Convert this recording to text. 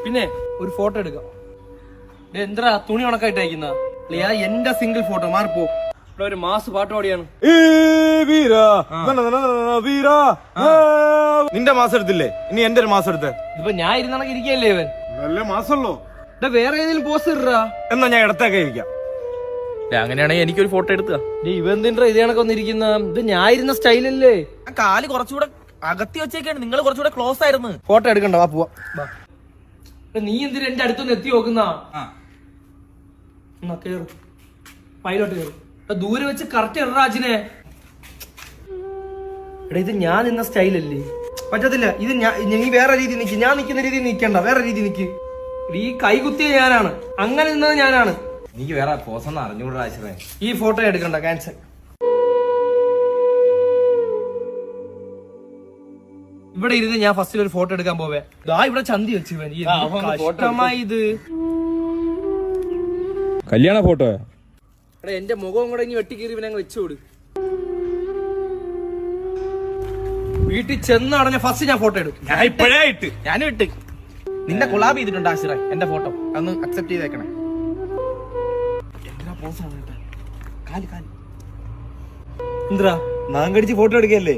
പിന്നെ ഒരു ഫോട്ടോ എടുക്കാം. എന്താ തുണി ഉണക്കായിട്ട് അയക്കുന്ന എന്റെ സിംഗിൾ ഫോട്ടോ മാറിപ്പോ. ഇവിടെ ഒരു മാസ് പാട്ട് പാടിയാണ്. നിന്റെ മാസം എടുത്തില്ലേ, ഇനി എന്റെ ഒരു മാസം എടുത്തേ. ഇപ്പൊ ഞാൻ ഇരുന്നണക്ക് ഇരിക്കല്ലേ ഇവൻ. നല്ല മാസമല്ലോ. വേറെ ഏതെങ്കിലും പോസ്റ്റ് ഇടാ. എന്നാ ഞാൻ ഇടത്തേക്ക് ഇരിക്കാം. അങ്ങനെയാണെങ്കിൽ എനിക്കൊരു ഫോട്ടോ എടുക്കുക. ഇവ എന്തിനാ ഇതേ കണക്ക് വന്നിരിക്കുന്ന? ഇത് ഞാൻ ഇരുന്ന സ്റ്റൈലല്ലേ. കാല് കുറച്ചുകൂടെ അകത്തി വെച്ചേക്കാണ്, നിങ്ങൾ കുറച്ചുകൂടെ ക്ലോസ് ആയിരുന്നു. ഫോട്ടോ എടുക്കണ്ട, വാ പോവാ. നീ എന്തിനാ എന്റെ അടുത്തൊന്ന് എത്തി നോക്കുന്ന? കേറും പൈലോട്ട് കയറും. ദൂരെ വെച്ച് കറക്റ്റ് ഇറാജിനെ. എടാ ഇത് ഞാൻ നിന്ന സ്റ്റൈലല്ലേ, പറ്റത്തില്ല. ഇത് നീ വേറെ രീതി നിക്ക്, ഞാൻ നിൽക്കുന്ന രീതി നിൽക്കണ്ട, വേറെ രീതി നിക്ക്. ഈ കൈകുത്തിയ ഞാനാണ്, അങ്ങനെ നിന്നത് ഞാനാണ്. എനിക്ക് വേറെ പോസൊന്നും അറിഞ്ഞുകൂടാ ആശ്രയ. ഈ ഫോട്ടോ എടുക്കണ്ട, ക്യാൻസൽ. ഇവിടെ ഇരുന്ന് ഞാൻ ഫസ്റ്റിൽ ഒരു ഫോട്ടോ എടുക്കാൻ പോവേ. ഇവിടെ ചന്തി വെച്ച് ഇത് കല്യാണ ഫോട്ടോ. എടാ എന്റെ മുഖം കൂടെ ഇനി വെട്ടിക്കീറി ഇവനങ്ങ് വെച്ചോട്. വീട്ടിൽ ചെന്ന് അടഞ്ഞ ഫസ്റ്റ് ഞാൻ ഫോട്ടോ എടുക്കും. ഞാൻ ഇപ്പോഴേ ഇട്ട്, ഞാനും ഇട്ട്. നിന്റെ കൊളാബ് ചെയ്തിട്ടുണ്ട് ആശ്രയ എന്റെ ഫോട്ടോ, അതൊന്ന് അക്സെപ്റ്റ് ചെയ്തേക്കണേ. എന്തിനാ നാങ്കടിച്ച് ഫോട്ടോ എടുക്കല്ലേ?